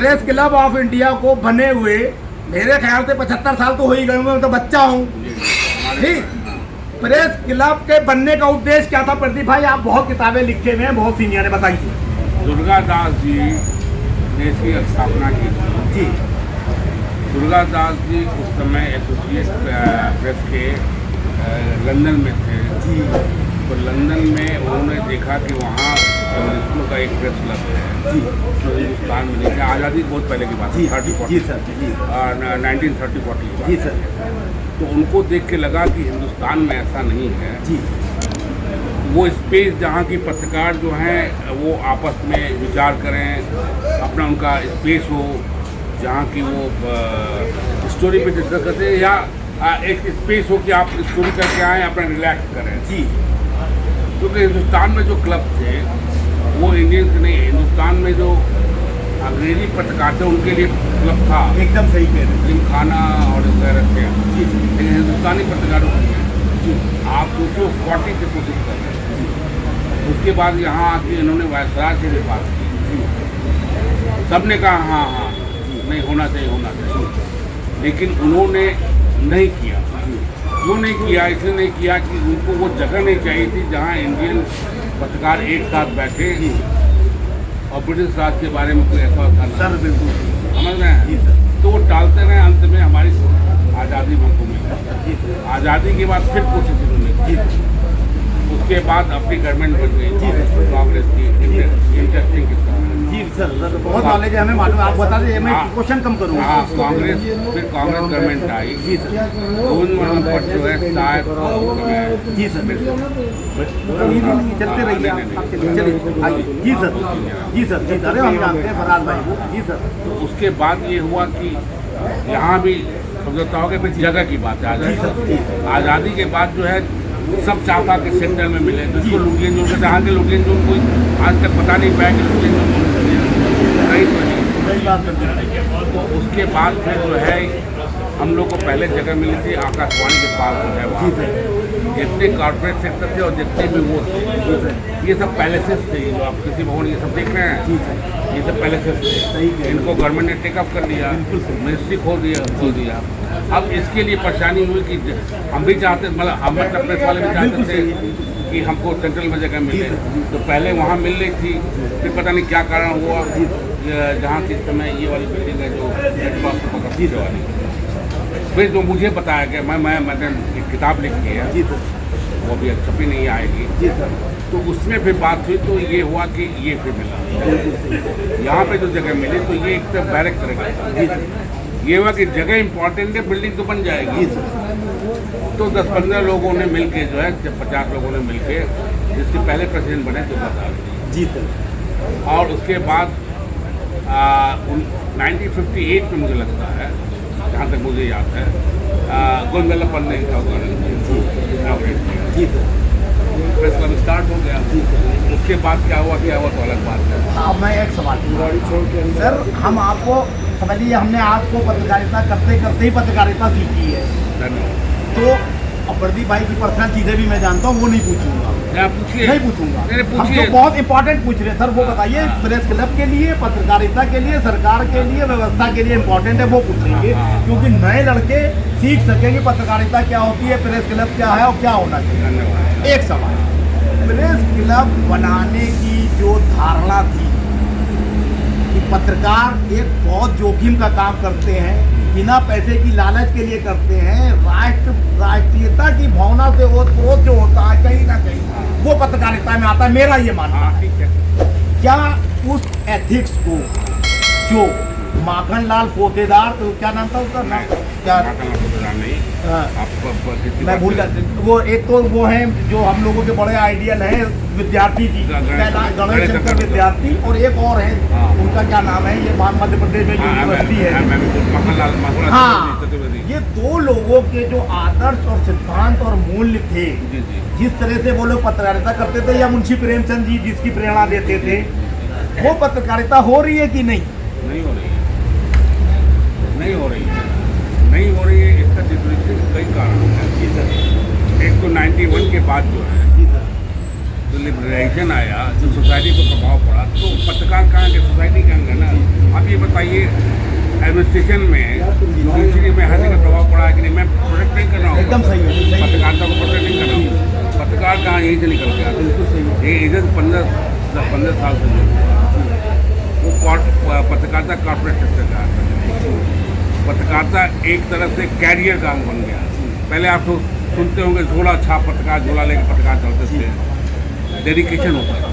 Press club of India को बने हुए मेरे ख्याल से 75 साल तो हो ही गए होंगे, मैं तो बच्चा हूँ। ठीक, प्रेस क्लब के बनने का उद्देश्य क्या था प्रदीप भाई? आप बहुत किताबें लिखे हुए हैं, बहुत सीनियर है, बताइए। दुर्गादास जी ने इसकी स्थापना की थी जी। दुर्गादास जी उस समय एसोसिएट प्रेस के लंदन में थे जी। तो लंदन में उन्होंने देखा कि वहाँ कम्युनिस्टों का एक प्रेस क्लब है जी। जो हिंदुस्तान में नहीं है। आज़ादी बहुत पहले की बात है, 30-40 जी सर। जी 1930-40 की बात जी है। सर। तो उनको देख के लगा कि हिंदुस्तान में ऐसा नहीं है। जी। वो स्पेस जहाँ की पत्रकार जो हैं वो आपस में विचार करें, अपना उनका स्पेस हो जहाँ की वो स्टोरी पे डिस्कस करते हैं, या एक स्पेस हो कि आप स्टोरी करके आएँ, अपना रिलैक्स करें। जी। क्योंकि हिंदुस्तान में जो क्लब थे वो इंडियंस नहीं, हिंदुस्तान में जो अंग्रेजी पत्रकार थे उनके लिए क्लब था। एकदम सही कह रहे हैं। जिमखाना और इस तरह से, लेकिन हिंदुस्तानी पत्रकारों के लिए जी। आप सोचो 40 से कोशिश कर रहे हैं। उसके बाद यहाँ आके इन्होंने वायसराय से भी बात की, सब ने कहा हाँ हाँ नहीं होना चाहिए, होना चाहिए, लेकिन उन्होंने नहीं किया। क्यों नहीं किया? इसलिए नहीं किया कि उनको वो जगह नहीं चाहिए थी जहाँ इंडियन पत्रकार एक साथ बैठे और ब्रिटिश राज के बारे में कोई ऐसा होता ना। सर बिल्कुल समझ रहे हैं? जी सर। तो वो टालते रहे, अंत में हमारी आज़ादी हमको मिली। आज़ादी के बाद फिर कोशिश उन्होंने की, उसके बाद अपनी गवर्नमेंट बन गई कांग्रेस की। इंटरेस्टिंग किस्सा है। जी सर, बहुत नॉलेज है, हमें मालूम है। आप बता दीजिए, मैं क्वेश्चन कम करूँगा। हाँ, कांग्रेस फिर कांग्रेस गवर्नमेंट आई। जी सर। गोविंद वल्लभ भट्ट जो है शायद जी सर। चलते रहिए आप, चलिए आइए। जी सर। जी सर। जी सर, हम जानते हैं फराज भाई को। जी सर। तो उसके बाद ये हुआ कि यहाँ भी समझौता हो गया। फिर जगह की बात है आज़ादी। आज़ादी के बाद जो है सब चाहता कि सेंटर में मिले, जिसको लुटियन जोन कहते हैं। आगे लुटियन जोन कोई आज तक पता नहीं पाया कि लुटियन जोन नहीं तो नहीं। सही बात कर। तो उसके बाद फिर जो है हम लोग को पहले जगह मिली थी आकाशवाणी के पास जो है वहाँ। जितने कॉर्पोरेट सेक्टर थे और जितने भी वो थे, ये सब पैलेसेस थे। जो आप कृषि भवन ये सब देख रहे हैं, ये सब पैलेसेस थे। इनको गवर्नमेंट ने टेकअप कर लिया, मिनिस्ट्री खोल दिया। अब इसके लिए परेशानी हुई कि हम भी चाहते, मतलब हम प्रेस वाले भी चाहते थे कि हमको सेंट्रल में जगह मिले। तो पहले वहाँ मिल रही थी, फिर पता नहीं क्या कारण हुआ, जहाँ के समय ये वाली बिल्डिंग है जो रेड क्रॉस को पकड़ती है वाली, फिर जो मुझे बताया गया, मैंने एक किताब लिखी है, वो अभी छपी नहीं आएगी। जी सर। तो उसमें फिर बात हुई, तो ये हुआ कि ये फिर मिला। यहाँ पे जो जगह मिली तो ये एक तरफ बैरक करेगा। ये हुआ कि जगह इम्पोर्टेंट है, बिल्डिंग तो बन जाएगी। तो 10-15 लोगों ने मिलके जो है, 50 लोगों ने मिलके, जिसके पहले प्रेसिडेंट बने दुर्गादास जी सर। और उसके बाद 1958 में मुझे लगता है, जहाँ तक मुझे याद है, गोविंद वल्लभ पंत ने इनॉग्रेट किया। जी सर। प्रेस क्लब स्टार्ट हो गया। उसके बाद क्या हुआ तो अलग बात है। अब मैं एक सवाल सर, हम आपको समझिए, हमने आपको पत्रकारिता करते करते ही पत्रकारिता सीखी है। धन्यवाद। तो अब प्रदीप भाई की पर्सनल चीज़ें भी मैं जानता हूँ, वो नहीं पूछूंगा। नहीं पूछूंगा। हम जो बहुत इंपॉर्टेंट पूछ रहे हैं सर, वो बताइए। प्रेस क्लब के लिए, पत्रकारिता के लिए, सरकार के लिए, व्यवस्था के लिए इम्पोर्टेंट है, वो पूछेंगे, क्योंकि नए लड़के सीख सकेंगे पत्रकारिता क्या होती है, प्रेस क्लब क्या है और क्या होना चाहिए। एक सवाल, प्रेस क्लब बनाने की जो धारणा थी कि पत्रकार एक बहुत जोखिम का काम करते हैं, बिना पैसे की लालच के लिए करते हैं, राष्ट्रीयता की भावना से ओतप्रोत जो होता है कहीं ना कहीं वो पत्रकारिता में आता है, मेरा ये मानना है। ठीक है। क्या उस एथिक्स को जो माखनलाल पोतेदार, तो क्या नाम था उसका नाम, क्या नहीं, मैं भूल गया। वो एक तो वो है जो हम लोगों के बड़े आइडियल हैं, विद्यार्थी जी, गणेश शंकर विद्यार्थी, और एक और है, उनका क्या नाम है, ये मध्य प्रदेश में यूनिवर्सिटी है। हाँ, ये दो लोगों के जो आदर्श और सिद्धांत और मूल्य थे, जिस तरह से वो लोग पत्रकारिता करते थे, या मुंशी प्रेमचंद जी जिसकी प्रेरणा देते थे, वो पत्रकारिता हो रही है कि नहीं? नहीं हो रही है, नहीं हो रही है, नहीं हो रही है। इसका कई कारण हैं। एक तो 91 के बाद जो है, जो लिबरलाइजेशन आया, जो सोसाइटी को प्रभाव पड़ा, तो पत्रकार कहाँ के, सोसाइटी कहाँ गए ना। आप ये बताइए एडमिनिस्ट्रेशन में, जुडिशरी में हर जगह प्रभाव पड़ा है कि नहीं? मैं प्रोटेक्ट नहीं कर रहा हूँ, एकदम सही है, पत्रकारिता को प्रोटेक्ट नहीं कर रहा हूँ। पत्रकार कहाँ यहीं से निकल गया, बिल्कुल सही। ये इधर 15 साल से जो वो पत्रकारिता कॉर्पोरेट सेक्टर का पत्रकारिता एक तरह से कैरियर का अंग बन गया। पहले आप तो सुनते होंगे झोला छाप पत्रकार, झोला लेके पत्रकार चलते थे, डेडिकेशन होता था,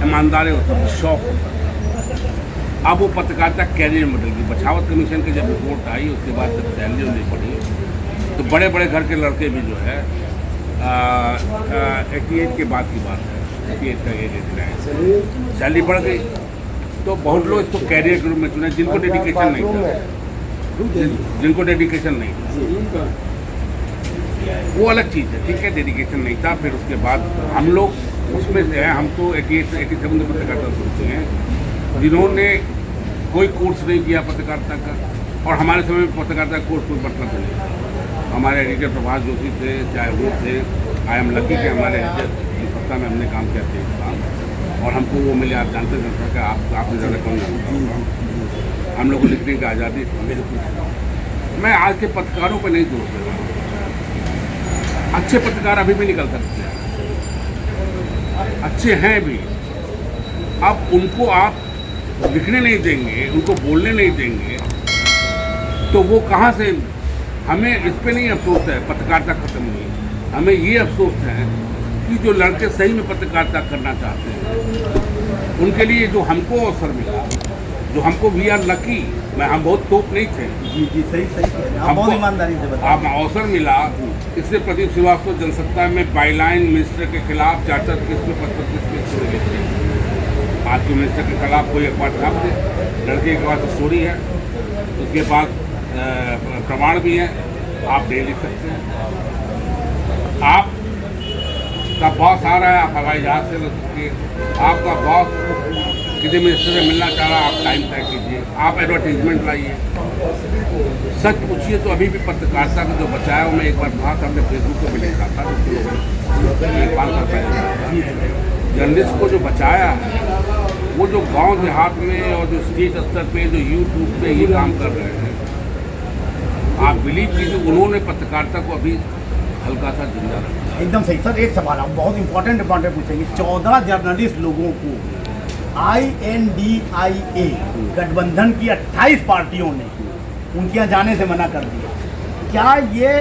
ईमानदारी होता था, शौक होता था। अब वो पत्रकारिता कैरियर में बदल गई। बछावत कमीशन की जब रिपोर्ट आई, उसके बाद जब सैलरी नहीं पड़ी, तो बड़े बड़े घर के लड़के भी जो है 88 के बाद की बात है, 88 का एज है, सैलरी बढ़ गई, तो बहुत लोग इसको कैरियर के रूप में चुने जिनको डेडिकेशन नहीं था, जिनको डेडिकेशन नहीं था। वो अलग चीज़ है, ठीक है, डेडिकेशन नहीं था। फिर उसके बाद हम लोग उसमें से हैं, हम तो 87 में पत्रकारिता सुनते हैं, जिन्होंने कोई कोर्स नहीं किया पत्रकारिता का, और हमारे समय में पत्रकारिता का कोर्स कोई मतलब नहीं। हमारे एडिटर प्रभाष जोशी थे, चाहे वो थे, आई एम लकी के हमारे एडिटर सत्ता में हमने काम किया था, और हमको वो मिले, आप जानते थे कि आपने ज़्यादा कौन जानता, हम लोग को लिखने की आज़ादी। मैं आज के पत्रकारों पर नहीं दोष दे रहा हूँ, अच्छे पत्रकार अभी भी निकल सकते हैं, अच्छे हैं भी। अब उनको आप लिखने नहीं देंगे, उनको बोलने नहीं देंगे, तो वो कहाँ से? हमें इस पे नहीं अफसोस है पत्रकारिता खत्म हुई, हमें ये अफसोस है कि जो लड़के सही में पत्रकारिता करना चाहते हैं, उनके लिए जो हमको अवसर मिला, जो हमको वी आर लकी, हम बहुत तोप नहीं थे, जी सही, हम बहुत ईमानदारी से बताएं, आप अवसर मिला। इससे प्रदीप श्रीवास्तव जनसत्ता में बाईलाइन मिनिस्टर के खिलाफ 4-4 केस में 25 केस हो गए थे। आज के मिनिस्टर के खिलाफ कोई अखबार छाप दे, लड़के के पास स्टोरी है, उसके पास प्रमाण भी है, आप दे लिख सकते हैं। आप का बॉस आ रहा है, आप हवाई जहाज से, आपका बॉस किसी मिनिस्टर से मिलना चाह रहा है, आप टाइम तय कीजिए, आप एडवर्टीजमेंट लाइए, सच पूछिए। तो अभी भी पत्रकारिता का जो बचाया, मैं एक बार बात हमने फेसबुक पर भी लिखा था, 5 साल पहले, जर्नलिस्ट को जो बचाया है, वो जो गांव देहात में और जो स्टेट स्तर पे जो यूट्यूब पे ये काम कर रहे हैं, आप बिलीव कीजिए, उन्होंने पत्रकारिता को अभी हल्का सा जिंदा रखा। एकदम सही सर। एक सवाल आप बहुत इंपॉर्टेंट पूछेंगे। 14 जर्नलिस्ट लोगों को INDIA गठबंधन की 28 पार्टियों ने उनके यहाँ जाने से मना कर दिया। क्या ये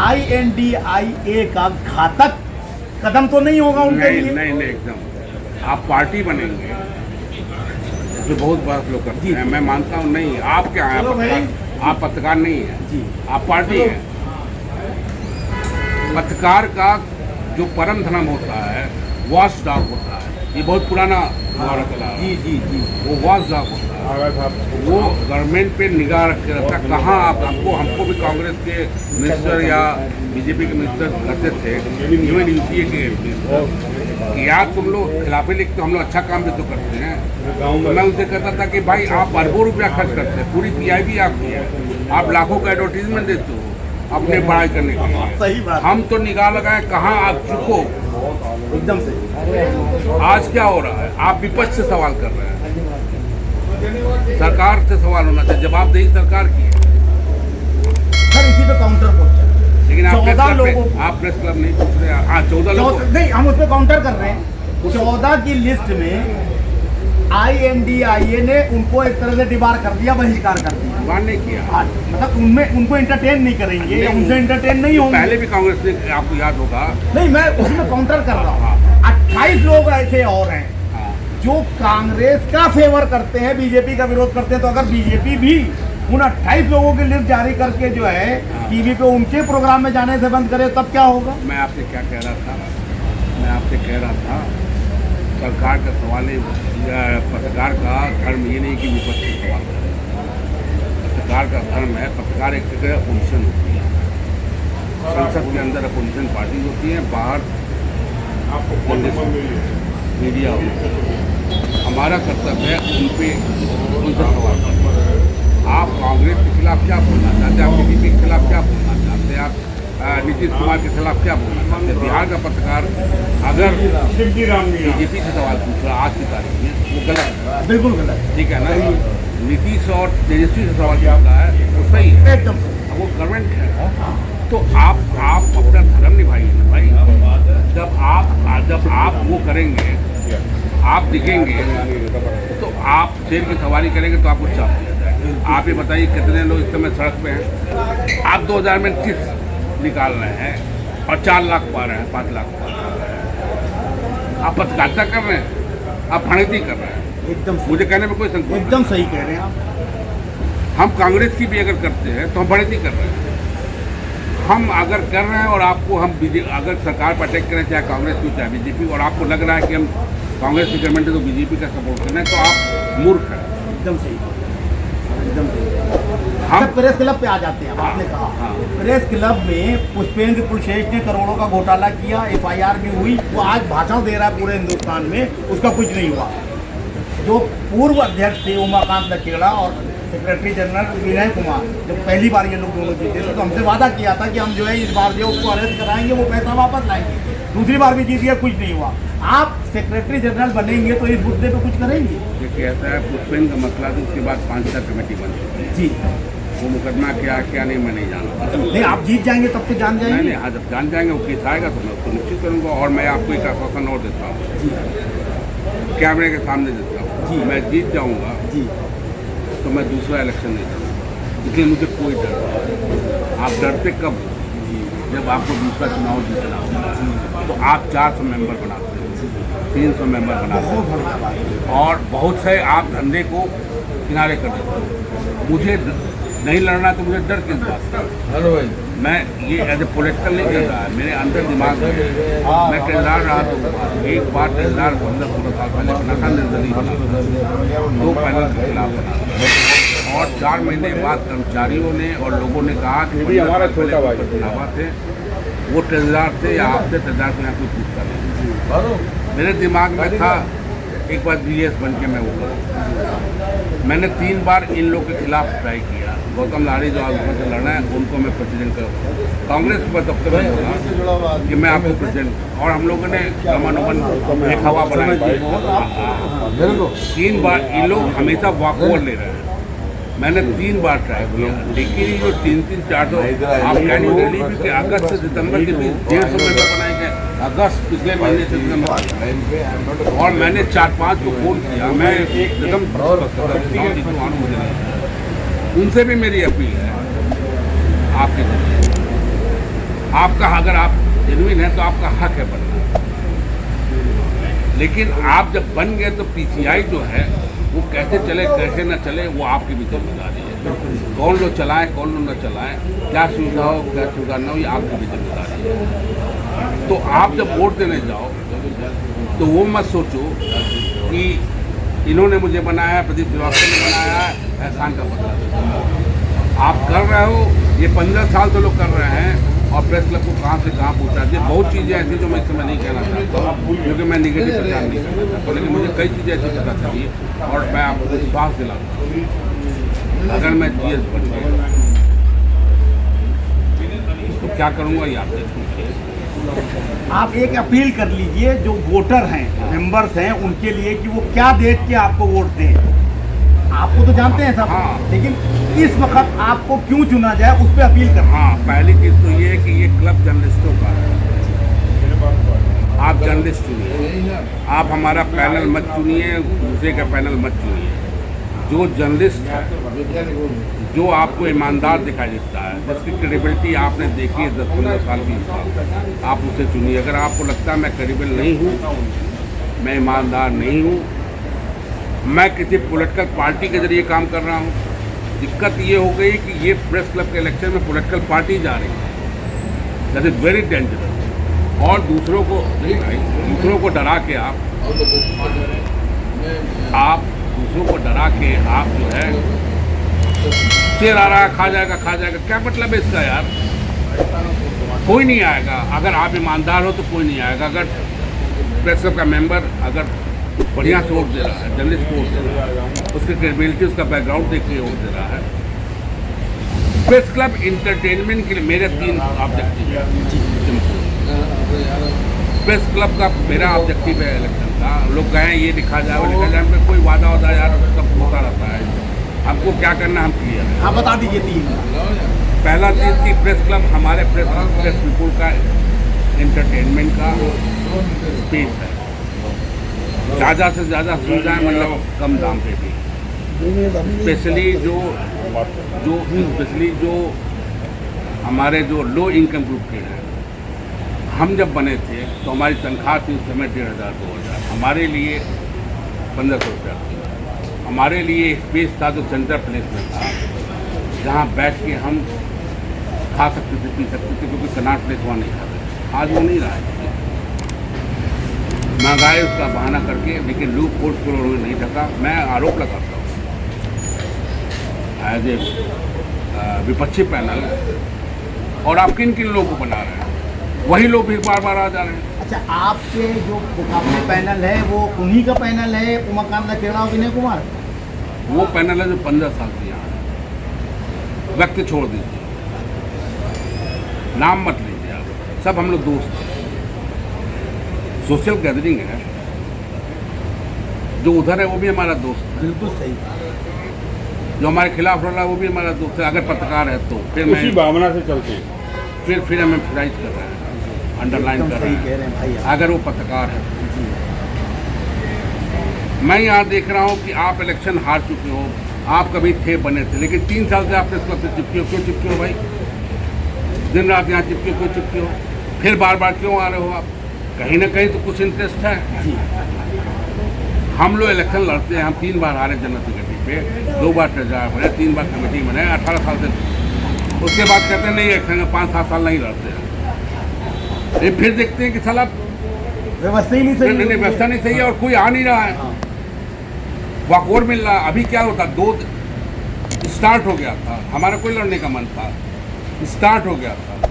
INDIA का घातक कदम तो नहीं होगा उनके लिए? नहीं, एकदम। आप पार्टी बनेंगे, जो बहुत बात लोग करते हैं, मैं मानता हूँ, नहीं, आप क्या हैं? आप पत्रकार नहीं हैं, आप पार्टी हैं। पत्रकार का जो परम धर्म होता है, वॉच डॉग होता है, ये बहुत पुराना मुहावरा चला है। जी, वो वॉच डॉग होता है, वो गवर्नमेंट पे निगाह रख के रखता है। कहाँ आप, हमको भी कांग्रेस के मिनिस्टर या बीजेपी के मिनिस्टर कहते थे, इवन UPA के मिनिस्टर, यार तुम लोग खिलाफे लिखते हो, हम लोग अच्छा काम भी तो करते हैं। तो मैं उनसे कहता था कि भाई आप अरबों रुपया खर्च करते हैं, पूरी PIB आपकी है, आप लाखों का एडवर्टीजमेंट देते हो अपने बड़ाई करने के लिए। सही बात। हम तो निगाह लगाए, कहाँ आप चुको, एकदम सही। आज क्या हो रहा है? आप विपक्ष से सवाल कर रहे हैं, सरकार से सवाल होना चाहिए, जवाबदेही सरकार की है। सर इसी पे काउंटर क्वेश्चन, लेकिन आप 14 लोगों, आप प्रेस क्लब नहीं पूछ रहे। हाँ, 14 लोग नहीं, हम उस पर काउंटर कर रहे हैं। 14 की लिस्ट में INDIA ने उनको एक तरह से डिबार कर दिया, बहिष्कार कर दिया, नहीं किया, मतलब उनमें उनको एंटरटेन नहीं करेंगे या उनसे एंटरटेन नहीं होंगे। पहले भी कांग्रेस ने, आपको याद होगा। नहीं, मैं उसमें काउंटर कर रहा हूँ। 28 लोग ऐसे और हैं जो कांग्रेस का फेवर करते हैं, बीजेपी का विरोध करते हैं। तो अगर बीजेपी भी उन 28 लोगों की लिस्ट जारी करके जो है टीवी पे उनके प्रोग्राम में जाने से बंद करे, तब क्या होगा? मैं आपसे क्या कह रहा था? मैं आपसे कह रहा था, सरकार का सवाल है, पत्रकार का धर्म ये नहीं कि विपक्ष से सवाल करें। पत्रकार का धर्म है, पत्रकार एक जगह अपोजिशन होती है, संसद के अंदर अपोजिशन पार्टी होती है, बाहर मीडिया होती है। हमारा कर्तव्य है उनसे सवाल करना। आप कांग्रेस के खिलाफ क्या बोलना चाहते हैं? आप बीजेपी के खिलाफ क्या बोलना चाहते हैं? आप नीतीश कुमार के खिलाफ क्या बोलना चाहते हैं? बिहार का पत्रकार अगर बीजेपी से सवाल पूछ रहा आज की तारीख में, वो गलत है, बिल्कुल गलत, ठीक है ना? नीतीश और तेजस्वी से सवाल पूछ रहा है वो सही है, एकदम वो गवर्नमेंट है। तो आप अपना धर्म निभाइए ना भाई। जब आप वो करेंगे, आप दिखेंगे तो आप शेर की सवारी करेंगे तो आपको चाप दिया जाएगा। आप ये बताइए कितने लोग इस समय सड़क पे हैं? आप 2000 में 30 निकाल रहे हैं और 4 लाख पा रहे हैं, 5 लाख पा रहे हैं। आप पत्रकारिता कर रहे हैं, आप फणिती कर रहे हैं। एकदम मुझे कहने में कोई संकोच, एकदम सही कह रहे हैं आप। हम कांग्रेस की भी अगर करते हैं तो हम फणिती कर रहे हैं। हम अगर कर रहे हैं और आपको हम अगर सरकार पर अटैक करें, चाहे कांग्रेस की चाहे बीजेपी, और आपको लग रहा है कि हम कांग्रेस की गवर्नमेंट है तो बीजेपी का सपोर्ट करना है, तो आप मूर्ख हैं। एकदम सही, एकदम सही। हम प्रेस क्लब पे आ जाते हैं। आपने कहा प्रेस क्लब में पुष्पेंद्र कुलशेष ने करोड़ों का घोटाला किया, FIR भी हुई, वो आज भाषण दे रहा है पूरे हिंदुस्तान में, उसका कुछ नहीं हुआ। जो पूर्व अध्यक्ष थे उमाकांत लखेड़ा और सेक्रेटरी जनरल विनय कुमार, जब पहली बार ये लोग दोनों जीते थे तो हमसे वादा किया था कि हम जो है इस बार जो उसको अरेस्ट कराएंगे, वो पैसा वापस लाएंगे। दूसरी बार भी जीत गया, कुछ नहीं हुआ। आप सेक्रेटरी जनरल बनेंगे तो इस मुद्दे पे कुछ करेंगे? देखिए ऐसा है, पुष्पेंद्र का मसला तो उसके बाद 5 कमेटी बन चुकी है। जी, वो मुकदमा क्या नहीं मैं नहीं जानता। नहीं, आप जीत जाएंगे तब तो जान जाएंगे। नहीं, हाँ जब जान जाएंगे वो केस आएगा तो मैं उसको निश्चित करूँगा। और मैं आपको एक आश्वासन और देता हूँ, कैमरे के सामने देता हूँ, मैं जीत जाऊँगा जी तो मैं दूसरा इलेक्शन नहीं करूँगा, इसलिए मुझे कोई डर नहीं। आप डरते कब? जब आपको दूसरा चुनाव जीतना होगा तो आप 400 मेंबर बनाते हैं, 300 मेंबर बनाते हैं, और बहुत से आप धंधे को किनारे कर देते हैं। मुझे नहीं लड़ना तो मुझे डर किस बात का? मैं ये एज ए पॉलिटिकल नहीं कर रहा है, मेरे अंदर दिमाग में मैं टेलदार रहा। तो एक बार टेलदार 15-16 साल पहले बना था, निर्दलीय बना था, 2 पैनल के खिलाफ बना था, और 4 महीने बाद कर्मचारियों ने और लोगों ने कहा कि भी हमारा छोटा भाई चुनावा थे, वो टेलदार थे या आपसे टेलदार को यहाँ कोई पूछता नहीं। मेरे दिमाग में था एक बार BS बन के मैं वो करूँ। मैंने 3 बार इन लोग के खिलाफ ट्राई किया। गौतम लाड़ी जो आज से लड़ना है उनको मैं प्रेसिडेंट करूँ, कांग्रेस पर तब तक बोला कि मैं आपको प्रेसिडेंट, और हम लोगों ने रमानुमन एक हवा बनाई। 3 बार इन लोग हमेशा वॉकओवर ले रहे हैं। मैंने 3 बार ट्राई किया, लेकिन ये जो 3-4 आप कैंडिडेट कि अगस्त से सितंबर के बीच 150 मेंबर बनाए गए, अगस्त पिछले महीने से सितंबर, और मैंने 4-5 को फोन किया। मैं एकदम उनसे भी मेरी अपील है आपके जरिए, आपका अगर आप जेन्युइन है तो आपका हक है बनना, लेकिन आप जब बन गए तो PCI जो है वो कैसे चले कैसे न चले वो आपकी भी जिम्मेदारी है। कौन लोग चलाएं कौन लोग न चलाएं, क्या सुविधा हो क्या सुविधा न हो, ये आपकी भी जिम्मेदारी है। तो आप जब वोट देने जाओ तो वो मत सोचो कि इन्होंने मुझे बनाया, प्रदीप श्रीवास्तव ने बनाया, एहसान का बदला। आप कर रहे हो, ये 15 साल से लोग कर रहे हैं, और प्रेस क्लब को कहाँ से कहाँ पहुँचा दिए। बहुत चीज़ें ऐसी जो मैं इस समय नहीं कहना चाहता, क्योंकि मैं निगेटिव प्रचार नहीं करना चाहता, लेकिन मुझे कई चीज़ें ऐसी पता चली, और मैं आपको विश्वास दिलाता हूँ अगर मैं GS बन गया तो क्या करूँगा ये आप देखिए। आप एक अपील कर लीजिए जो वोटर हैं, मेंबर्स हैं, उनके लिए कि वो क्या देख के आपको वोट दें। आपको तो जानते हैं सब, हाँ। लेकिन इस वक्त आपको क्यों चुना जाए उस पर अपील कर। हाँ, पहली चीज़ तो ये है कि ये क्लब जर्नलिस्टों का है। आप जर्नलिस्ट चुनिए, आप हमारा पैनल मत चुनिए, दूसरे का पैनल मत चुनिए। जो जर्नलिस्ट है, जो आपको ईमानदार दिखाई देता है, जिसकी क्रेडिबिलिटी आपने देखी है 10-15 साल 20 साल, आप उसे चुनिए। अगर आपको लगता है मैं क्रेडिबल नहीं हूँ, मैं ईमानदार नहीं हूँ, मैं किसी पॉलिटिकल पार्टी के जरिए काम कर रहा हूँ, दिक्कत ये हो गई कि ये प्रेस क्लब के इलेक्शन में पॉलिटिकल पार्टी जा रही है, दैट इज़ वेरी डेंजरस। और दूसरों को डरा के आप दूसरों को डरा के आप जो है शेर आ रहा है खा जाएगा, क्या मतलब है इसका यार? कोई नहीं आएगा। अगर आप ईमानदार हो तो कोई नहीं आएगा। अगर प्रेस क्लब का मेंबर अगर बढ़िया से वोट दे रहा है, जर्नलिस्ट को वोट दे रहा है, उसकी क्रेडिबिलिटी, उसका बैकग्राउंड देख के वोट दे रहा है, प्रेस क्लब इंटरटेनमेंट के लिए मेरे 3 ऑब्जेक्टिव है। प्रेस क्लब का मेरा ऑब्जेक्टिव है इलेक्शन का, लोग कहें ये लिखा जाए वो लिखा जाए, कोई वादा वादा यार सब होता रहता है। हमको क्या करना हम क्लियर है। हाँ बता दीजिए 3। पहला चीज़ कि प्रेस क्लब हमारे प्रेस पीपुल का इंटरटेनमेंट का स्पेस है, ज़्यादा से ज़्यादा सुविधाएं मतलब कम दाम पे भी, स्पेशली जो हमारे जो लो इनकम ग्रुप के हैं। हम जब बने थे तो हमारी तनख्वाह थी उस समय 1500 2000, हमारे लिए 1500 रुपया थी। हमारे लिए स्पेस था जो सेंटर प्लेस में था, जहाँ बैठ के हम खा सकते थे पी सकते थे, क्योंकि कनाट प्लेस वहाँ नहीं खाते। आज वो नहीं रहा है, महंगाई उसका बहाना करके, लेकिन लूप होल्स को उन्होंने नहीं ढका। मैं आरोप लगाता हूँ एज ए विपक्षी पैनल, और आप किन किन लोगों को बना रहे हैं, वही लोग भी बार बार आ जा रहे हैं। अच्छा, आपके जो मुकाबले पैनल है वो उन्हीं का पैनल है, उमाकांत लखेड़ा और विनय कुमार? वो पैनल है जो 15 साल से यहाँ है। व्यक्त छोड़ दीजिए, नाम मत लीजिए आप, सब हम लोग दोस्त हैं। सोशल गैदरिंग है, जो उधर है वो भी हमारा दोस्त है। बिल्कुल सही। जो हमारे खिलाफ रहा है वो भी हमारा दोस्त है, अगर पत्रकार है तो फिर उसी भावना से चलते हैं। फिर हम एम्फसाइज कर रहे हैं, अंडरलाइन कर रहे हैं, अगर वो पत्रकार है। मैं यहाँ देख रहा हूँ कि आप इलेक्शन हार चुके हो, आप कभी थे बने थे, लेकिन 3 साल से आप प्रेस क्लब से चिपके हो। क्यों चिपके हो भाई? दिन रात यहाँ चिपके क्यों चिपके हो? फिर बार बार क्यों आ रहे हो आप? कहीं ना कहीं तो कुछ इंटरेस्ट है। हम लोग इलेक्शन लड़ते हैं, हम 3 बार हारे जनरल सेक्रेटरी पे, 2 बार ट्रेजरर बने, 3 बार कमेटी बने, 18 साल से। उसके बाद कहते हैं नहीं इलेक्शन 5-7 साल नहीं लड़ते हैं। फिर देखते हैं कि साला व्यवस्था ही नहीं सही, व्यवस्था नहीं सही है और कोई आ नहीं रहा है। वाकओवर मिल रहा। अभी क्या होता, 2 स्टार्ट हो गया था, हमारा कोई लड़ने का मन था, स्टार्ट हो गया था,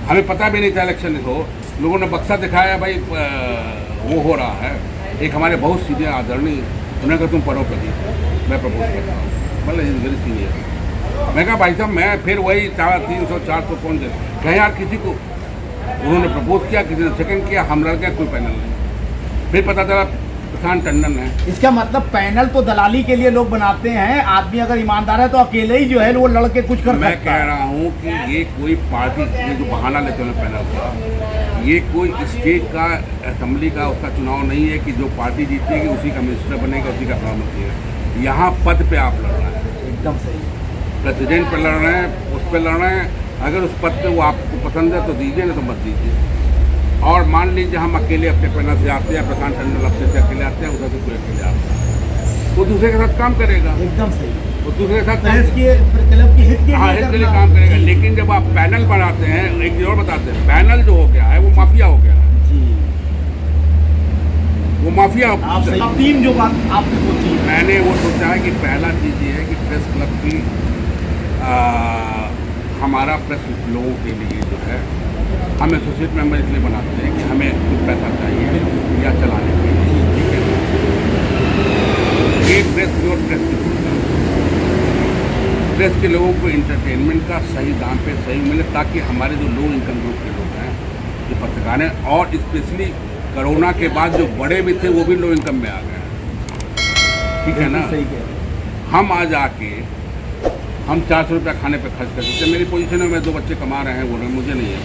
हमें पता भी नहीं था इलेक्शन हो। लोगों ने बक्सा दिखाया, भाई वो हो रहा है। एक हमारे बहुत सीधे आदरणीय, उन्होंने कहा तुम पढ़ो प्रदीप, मैं प्रपोज करता हूँ, मतलब इज वेरी सीनियर। मैं कहा भाई साहब मैं फिर वही 300-400 कौन दे, कहीं यार किसी को उन्होंने प्रपोज किया, किसी ने सेकंड किया, हम लड़ गया, कोई पैनल नहीं। फिर पता चला प्रशांत टंडन है। इसका मतलब पैनल तो दलाली के लिए लोग बनाते हैं, आदमी अगर ईमानदार है तो अकेले ही जो है वो लड़के कुछ कर सकता है। मैं कह रहा हूँ कि ये कोई पार्टी, ये जो बहाना लेते हैं पैनल का, ये कोई स्टेट का असेंबली का उसका चुनाव नहीं है कि जो पार्टी जीतेगी उसी का मिनिस्टर बनेगा, उसी का प्रधानमंत्री है। यहाँ पद पे आप लड़ रहे हैं, एकदम सही। प्रेसिडेंट पर लड़ रहे हैं, उस पर लड़ रहे हैं। अगर उस पद पे वो आपको पसंद है तो दीजिए, नहीं तो मत दीजिए। और मान लीजिए हम अकेले अपने पैनल से आते हैं, प्रशांत टंडन अपने से अकेले आते हैं, उधर से कोई अकेले आता है, वो दूसरे के साथ काम करेगा। एकदम सही। वो दूसरे के साथ क्लब की हित के लिए काम करेगा। लेकिन जब आप पैनल बनाते हैं, एक चीज और बताते हैं, पैनल जो हो गया है वो माफिया हो गया है जी। वो माफिया। आप 3 जो बात आपने सोची, मैंने वो सोचा है कि पहला चीज़ ये है कि प्रेस क्लब की हमारा प्रेस लोगों के लिए जो है, हम एसोसिएट मेंबर इसलिए बनाते हैं कि हमें कुछ पैसा चाहिए या चलाने के लिए, ठीक है। ये प्रेस और प्रेस के लोगों को इंटरटेनमेंट का सही दाम पे सही मिले, ताकि हमारे जो लो इनकम ग्रुप के लोग हैं, जो पत्रकार हैं, और स्पेशली कोरोना के बाद जो बड़े भी थे वो भी लो इनकम में आ गए, ठीक है ना। हम आज आके हम 400 रुपया खाने पे खर्च कर सकते। मेरी पोजीशन है, मैं 2 बच्चे कमा रहे हैं, वो मुझे नहीं है,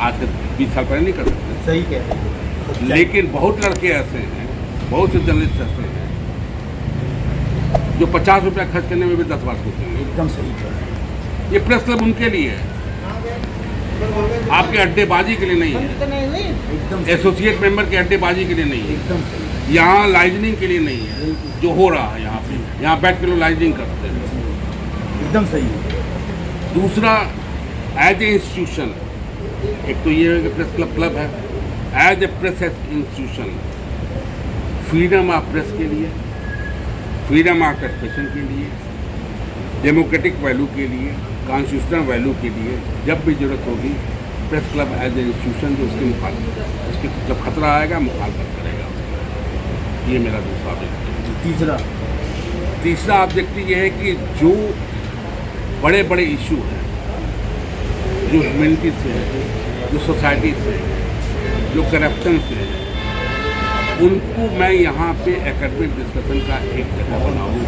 आज से 20 साल पहले नहीं कर सकते। सही कह रहे हैं। लेकिन बहुत लड़के ऐसे हैं, बहुत से जर्नलिस्ट ऐसे हैं जो 50 रुपया खर्च करने में भी 10 बार सोचेंगे। एकदम सही कह रहे हैं। ये प्रेस क्लब उनके लिए है, आपके अड्डेबाजी के लिए नहीं है, एकदम एसोसिएट मेंबर के अड्डेबाजी के लिए नहीं है, एकदम सही। यहाँ लाइजनिंग के लिए नहीं है। जो हो रहा है यहाँ पे, यहाँ बैठ के लोग लाइजनिंग करते हैं, एकदम सही। दूसरा, एज ए इंस्टीट्यूशन, एक तो ये है कि प्रेस क्लब है, as a press institution, freedom of press के लिए, फ्रीडम ऑफ एक्सप्रेशन के लिए, डेमोक्रेटिक वैल्यू के लिए, कॉन्स्टिट्यूशनल वैल्यू के लिए, जब भी जरूरत होगी press club as a institution जो उसकी मुखालफत, उसके जब खतरा आएगा मुखालफत करेगा उसका। ये मेरा दूसरा ऑब्जेक्टिव। तीसरा ऑब्जेक्टिव ये है कि जो बड़े बड़े इशू हैं जो ह्यूमैनिटी से है, जो सोसाइटी से है, जो करप्शन से है, उनको मैं यहाँ पे एकेडमिक डिस्कशन का एक जगह बनाऊँ।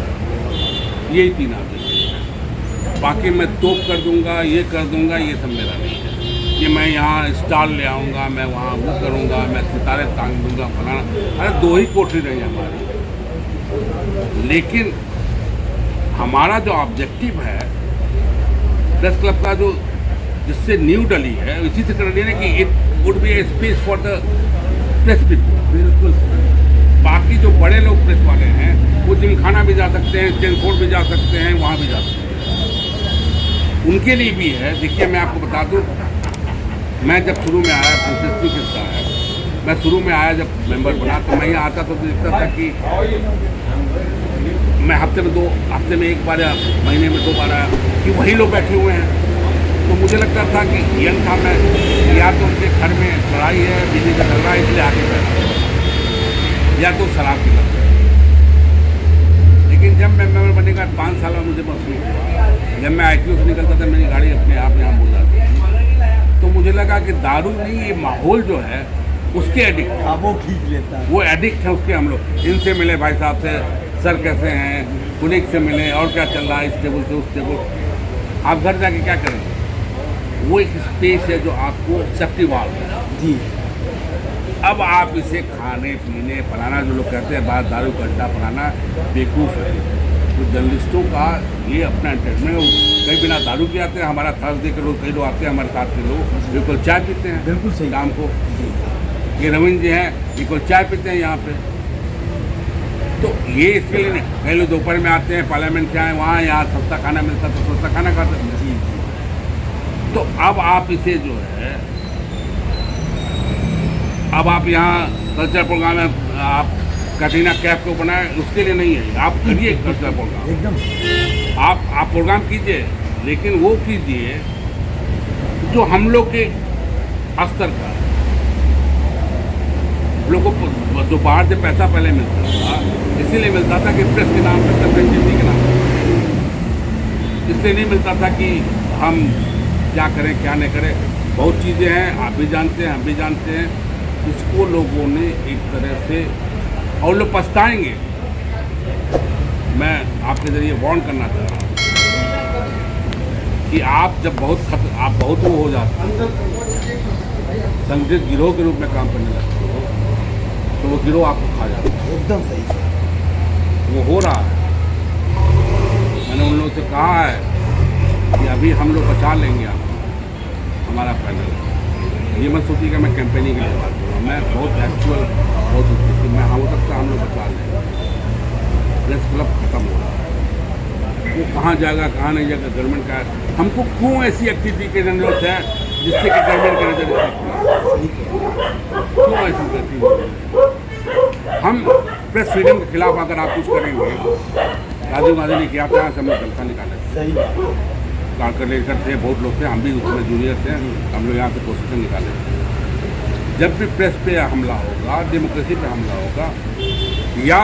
यही 3 ऑब्जेक्टिव है। बाकी मैं तोप कर दूँगा, ये कर दूँगा, ये सब मेरा नहीं है कि मैं यहाँ स्टॉल ले आऊँगा, मैं वहाँ वो करूँगा, मैं सितारे टांग दूँगा, फलाना। अरे 2 ही कोठरी रही हमारी। लेकिन हमारा जो ऑब्जेक्टिव है प्रेस क्लब का, जो जिससे न्यू डली है, इसी से कर लेना कि it would be A space for the press people. बिल्कुल। बाकी जो बड़े लोग प्रेस वाले हैं वो जिमखाना भी जा सकते हैं, चेनकोट भी जा सकते हैं, वहाँ भी जा सकते हैं, उनके लिए भी है। देखिए मैं आपको बता दूँ, मैं जब शुरू में आया, प्रोसेस किस्सा है, मैं शुरू में आया जब मेंबर बना तो मैं यहाँ आता तो दिखता था कि मैं हफ्ते में 1 बार या महीने में 2 बार आया कि वही लोग बैठे हुए हैं। तो मुझे लगता था कि यंग था मैं, या तो उनके घर में लड़ाई है, बिजली का झगड़ा है, इसलिए आगे बैठा, या तो शराब की लत है। लेकिन जब मैं मेंबर बनने का 5 साल में मुझे महसूस हुआ, जब मैं ITO से निकलता था मेरी गाड़ी अपने आप यहाँ बोल जाती थी, तो मुझे लगा कि दारू नहीं, ये माहौल जो है उसके एडिक्ट है, वो खींच लेता है, वो एडिक्ट है उसके। हम लोग इनसे मिले भाई साहब से, सर कैसे हैं, कुलीग से मिले, और क्या चल रहा है इस टेबल से उस टेबल। आप घर जाके क्या करेंगे? वो एक स्पेस है जो आपको सेफ्टी वाल है जी। अब आप इसे खाने पीने फलाना, जो लोग कहते हैं बाहर दारू का अड्डा फलाना, बेवकूफ़ है। तो जर्नलिस्टों का ये अपना एंटरटेनमेंट, कई बिना दारू के आते हैं। हमारा थर्सडे के लोग, कई लोग आते हैं हमारे साथ के लोग, बिल्कुल चाय पीते हैं, बिल्कुल सही, शाम को। ये रविंद्र जी हैं, बिल्कुल चाय पीते हैं यहाँ पे। तो ये इसके लिए नहीं, कई लोग दोपहर में आते हैं, पार्लियामेंट से आए, वहाँ यहाँ सस्ता खाना मिलता तो सस्ता खाना खाते हैं। तो अब आप इसे जो है, अब आप यहाँ कल्चर प्रोग्राम में आप कटरीना कैफ को बनाए, उसके लिए नहीं है। आप करिए कल्चर प्रोग्राम, एकदम आप प्रोग्राम कीजिए, लेकिन वो कीजिए जो हम लोग के स्तर का। लोगों को जो बाहर से पैसा पहले मिलता था, इसीलिए मिलता था कि प्रेस के नाम पर, प्रेसिडेंसी के नाम पर, इसलिए नहीं मिलता था कि हम क्या करें क्या नहीं करें। बहुत चीज़ें हैं, आप भी जानते हैं, हम भी जानते हैं। इसको लोगों ने एक तरह से, और लोग पछताएंगे। मैं आपके ज़रिए वार्न करना चाह रहा हूँ कि आप जब आप बहुत वो हो जाते हैं, संगठित गिरोह के रूप में काम करने लगते हो, तो वो गिरोह आपको खा जाता है। एकदम सही, वो हो रहा है। मैंने उन लोगों से कहा है कि अभी हम लोग बचा लेंगे आपको, हमारा पैनल। ये मत सोचिए कि मैं कैंपेनिंग के लिए बात कर रहा हूँ, मैं बहुत एक्चुअल, बहुत उत्तर मैं हो सकता हम लोग बचा लेंगे। प्रेस क्लब खत्म हो रहा है, वो कहाँ जाएगा कहाँ नहीं जाएगा, गवर्नमेंट का है। हमको क्यों ऐसी एक्टिविटी की जरूरत है जिससे कि गवर्नमेंट के नजर क्यों ऐसी करती? हम प्रेस फ्रीडम के खिलाफ अगर आप कुछ करेंगे, राजीव गांधी ने किया था, हम लोग जनता निकाले, सही कार्यकर्ता थे, बहुत लोग थे, हम भी उसमें जूनियर थे, हम लोग यहाँ से कोशिश निकाले। जब भी प्रेस पे हमला होगा, डेमोक्रेसी पे हमला होगा, या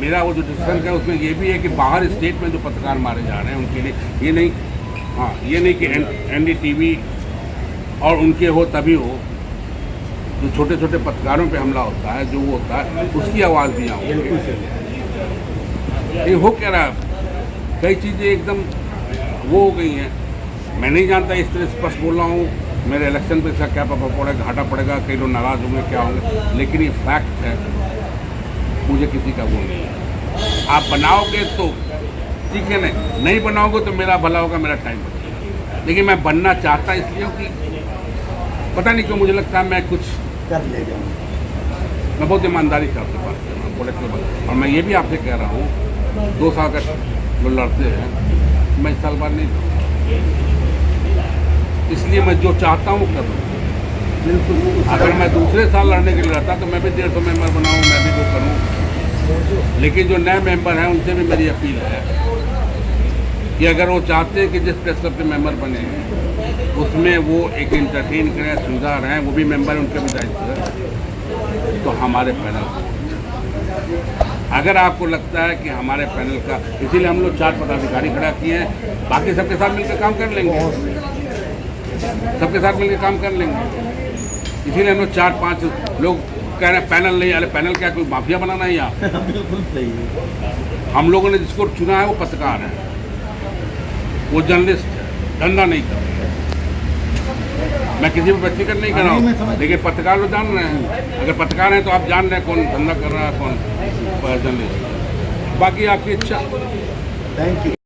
मेरा वो जो डिसीजन है उसमें ये भी है कि बाहर स्टेट में जो पत्रकार मारे जा रहे हैं उनके लिए ये नहीं, हाँ ये नहीं कि NDTV और उनके हो तभी हो, जो छोटे छोटे पत्रकारों पे हमला होता है, जो वो होता है, उसकी आवाज़ भी आऊँ। ये हो क्या रहा है, कई चीज़ें एकदम वो हो गई हैं। मैं नहीं जानता, इस तरह स्पष्ट बोल रहा हूँ, मेरे इलेक्शन पे क्या प्रभाव पड़ेगा, घाटा पड़ेगा, कई लोग नाराज़ होंगे, क्या होंगे, लेकिन ये फैक्ट है, मुझे किसी का वो नहीं है। आप बनाओगे तो ठीक है, नहीं बनाओगे तो मेरा भला होगा, मेरा टाइम बचेगा। लेकिन मैं बनना चाहता इसलिए कि पता नहीं क्यों मुझे लगता है मैं कुछ कर लेगा। मैं बहुत ईमानदारी से आपसे बात कर रहा हूँ, पॉलिटिकल। और मैं ये भी आपसे कह रहा हूँ, 2 साल का जो लड़ते हैं, मैं इस साल बाद नहीं, इसलिए मैं जो चाहता हूँ कर रहा हूँ। बिल्कुल, अगर मैं दूसरे साल लड़ने के लिए लड़ता तो मैं भी 150 मेंबर बनाऊँ, मैं भी वो करूँ। लेकिन जो नए मेंबर हैं उनसे भी मेरी अपील है कि अगर वो चाहते हैं कि जिस प्रेस क्लब के मेंबर बने हैं उसमें वो एक इंटरटेन करें, सुविधा रहें, वो भी मेंबर, उनके भी दायित्व है, तो हमारे पैनल अगर आपको लगता है कि हमारे पैनल का, इसीलिए हम लोग 4 पदाधिकारी खड़ा किए हैं, बाकी सबके साथ मिलकर काम कर लेंगे, सबके साथ मिलकर काम कर लेंगे। इसीलिए हम लोग 4-5 लोग कह रहे हैं पैनल नहीं, अरे पैनल क्या कोई माफिया बनाना है यहाँ? बिल्कुल सही है। हम लोगों ने जिसको चुना है वो पत्रकार है, वो जर्नलिस्ट है, धंधा नहीं कर रहे। मैं किसी पर व्यक्तिगत नहीं कर रहा हूँ, लेकिन पत्रकार लोग जान रहे हैं। अगर पत्रकार हैं तो आप जान रहे हैं कौन धंधा कर रहा है, कौन जर्नलिस्ट। बाकी आपकी इच्छा। Thank you.